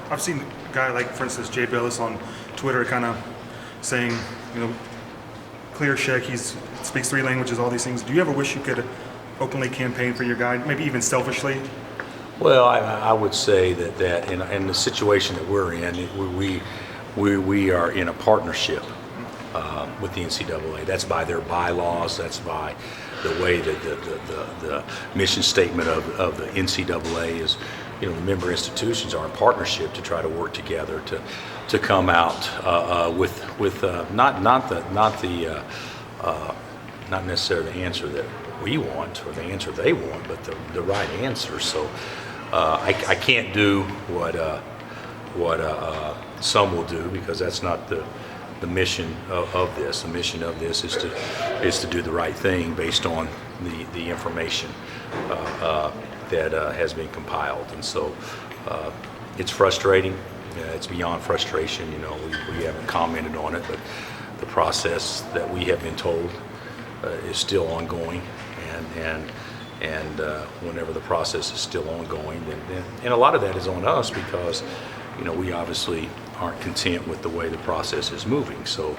I've seen a guy like, for instance, Cheick Diallo on Twitter kind of saying, clear Cheick, he speaks 3 languages, all these things. Do you ever wish you could openly campaign for your guy, maybe even selfishly? Well, I would say that in the situation that we're in, we are in a partnership with the NCAA. That's by their bylaws. That's by the way that the mission statement of the NCAA is. The member institutions are in partnership to try to work together to come out with not necessarily the answer that we want or the answer they want, but the right answer. So I can't do what some will do, because that's not the mission of this. The mission of this is to do the right thing based on the information that has been compiled. And so it's frustrating. It's beyond frustration. We haven't commented on it, but the process that we have been told is still ongoing, and whenever the process is still ongoing, and a lot of that is on us, because we obviously aren't content with the way the process is moving. So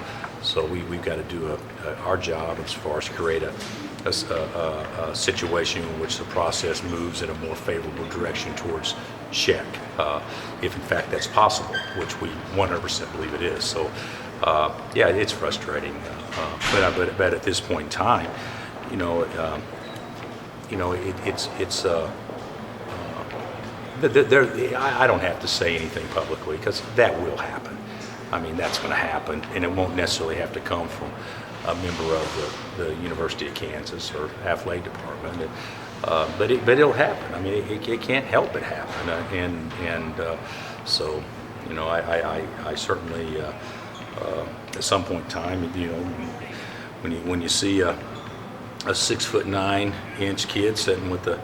we've got to do our job as far as create a situation in which the process moves in a more favorable direction towards Cheick, if in fact that's possible, which we 100% believe it is. So yeah, it's frustrating, but at this point in time, I don't have to say anything publicly, because that will happen. I mean, that's going to happen, and it won't necessarily have to come from a member of the University of Kansas or athletic department, but it'll happen. I mean, it can't help but happen, so I certainly at some point in time, when you see a 6'9" kid sitting with the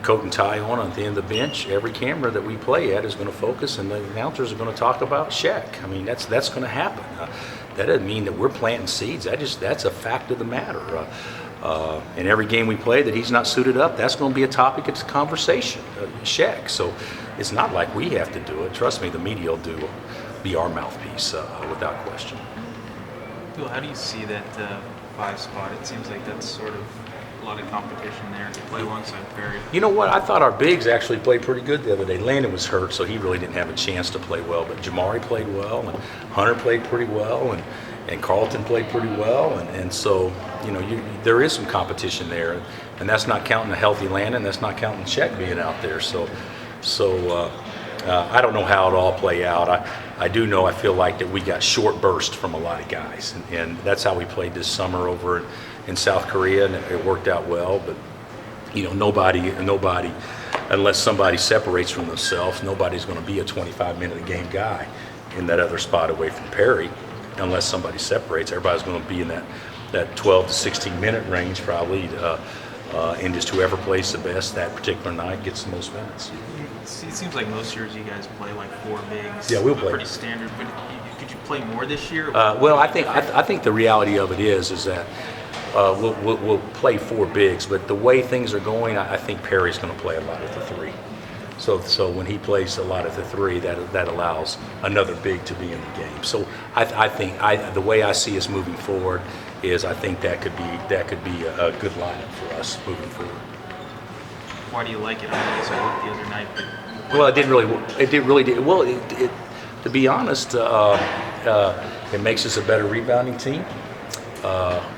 coat and tie on at the end of the bench, every camera that we play at is going to focus, and the announcers are going to talk about Cheick. I mean, that's going to happen. That doesn't mean that we're planting seeds. That's a fact of the matter. In every game we play that he's not suited up, that's going to be a topic of conversation, Cheick. So it's not like we have to do it. Trust me, the media will be our mouthpiece without question. Bill, how do you see that 5 spot? It seems like that's sort of a lot of competition there to play alongside Perry. You know what? I thought our bigs actually played pretty good the other day. Landon was hurt, so he really didn't have a chance to play well. But Jamari played well, and Hunter played pretty well, and Carlton played pretty well. And so, there is some competition there. And that's not counting a healthy Landon. That's not counting Cheick being out there. So I don't know how it'll all play out. I do know I feel like that we got short burst from a lot of guys. And that's how we played this summer over in South Korea, and it worked out well. But nobody, unless somebody separates from themselves, nobody's going to be a 25-minute-a-game guy in that other spot away from Perry, unless somebody separates. Everybody's going to be in that 12 to 16-minute range probably, and just whoever plays the best that particular night gets the most minutes. It seems like most years you guys play like 4 bigs. Yeah, we'll play. Pretty standard, but could you play more this year? Well, I think the reality of it is that we'll play 4 bigs, but the way things are going, I think Perry's going to play a lot at the 3. So when he plays a lot at the 3, that allows another big to be in the game. So I think the way I see us moving forward is I think that could be a good lineup for us moving forward. Why do you like it? I know it worked the other night, but well, it didn't really. Well, to be honest, it makes us a better rebounding team.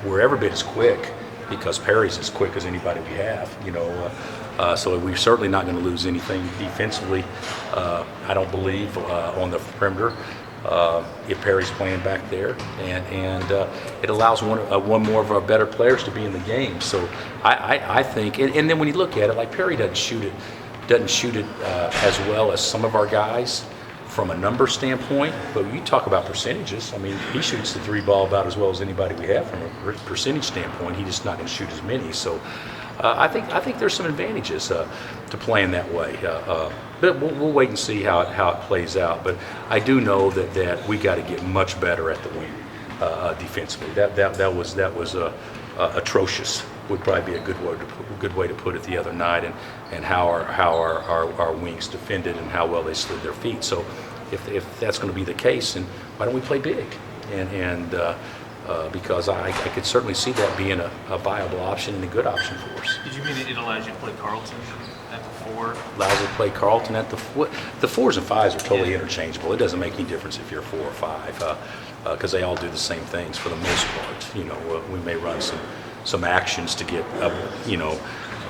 We're every bit as quick, because Perry's as quick as anybody we have. So we're certainly not going to lose anything defensively. I don't believe on the perimeter if Perry's playing back there, and it allows one more of our better players to be in the game. So I think, and then when you look at it, like Perry doesn't shoot it as well as some of our guys from a number standpoint, but you talk about percentages. I mean, he shoots the 3 ball about as well as anybody we have from a percentage standpoint. He's just not going to shoot as many. So I think there's some advantages to playing that way. But we'll wait and see how it plays out. But I do know that we got to get much better at the wing defensively. That was atrocious would probably be a good way to put it the other night, and how our wings defended and how well they slid their feet. So if that's going to be the case, then why don't we play big? Because I could certainly see that being a viable option and a good option for us. Did you mean it allows you to play Carlton at the 4? Allows you to play Carlton at the 4s and 5s are totally interchangeable. It doesn't make any difference if you're 4 or 5 because they all do the same things for the most part. You know, we may run some actions to get up, you know,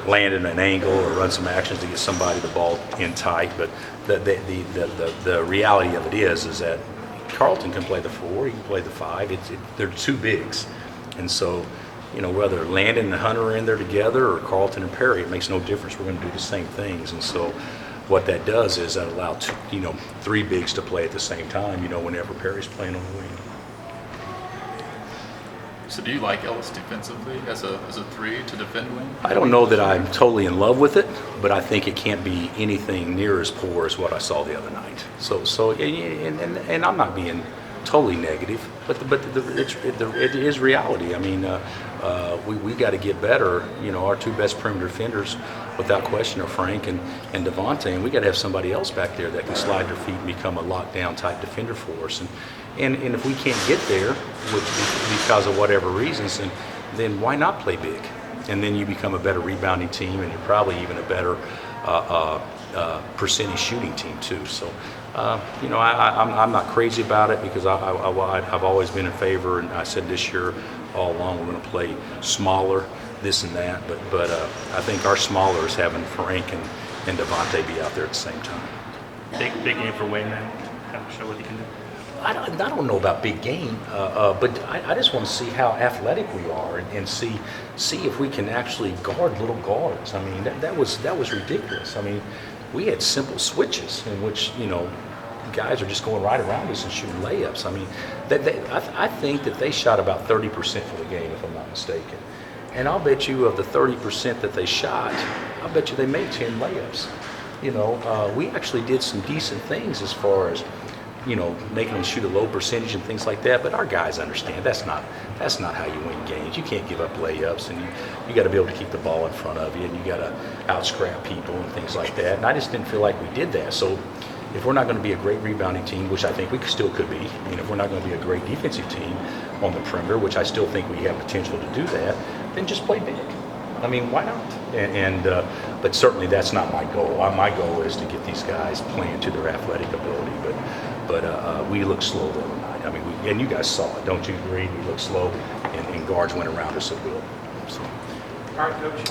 land in an angle, or run some actions to get somebody the ball in tight. But the reality of it is that Carlton can play the 4, he can play the 5. They're two bigs, and so, you know, whether Landon and Hunter are in there together or Carlton and Perry, it makes no difference. We're going to do the same things, and so what that does is that allows 3 bigs to play at the same time. You know, whenever Perry's playing on the wing. So do you like Ellis defensively as a 3 to defend wing? I don't know that I'm totally in love with it, but I think it can't be anything near as poor as what I saw the other night. And I'm not being totally negative, but it is reality. I mean, we got to get better. You know, our 2 best perimeter defenders, without question, are Frank and Devontae, and we got to have somebody else back there that can slide their feet and become a lockdown type defender for us. And if we can't get there because of whatever reasons, then why not play big? And then you become a better rebounding team, and you're probably even a better percentage shooting team too. So, you know, I'm not crazy about it because I've always been in favor, and I said this year all along we're going to play smaller, this and that. But I think our smaller is having Frank and Devontae be out there at the same time. Big game for Wayne, man. Kind of show what he can do. I don't know about big game, but I just want to see how athletic we are and see if we can actually guard little guards. I mean, that was ridiculous. I mean, we had simple switches in which, you know, guys are just going right around us and shooting layups. I mean, I think that they shot about 30% for the game, if I'm not mistaken. And I'll bet you of the 30% that they shot, I'll bet you they made 10 layups. You know, we actually did some decent things as far as, you know, making them shoot a low percentage and things like that. But our guys understand that's not how you win games. You can't give up layups, and you got to be able to keep the ball in front of you, and you got to out-scrap people and things like that. And I just didn't feel like we did that. So if we're not going to be a great rebounding team, which I think we still could be, and if we're not going to be a great defensive team on the perimeter, which I still think we have potential to do that, then just play big. I mean, why not? But certainly that's not my goal. My goal is to get these guys playing to their athletic ability. But we looked slow the other night. I mean, and you guys saw it, don't you agree? We looked slow, and guards went around us at will. So. All right, Coach.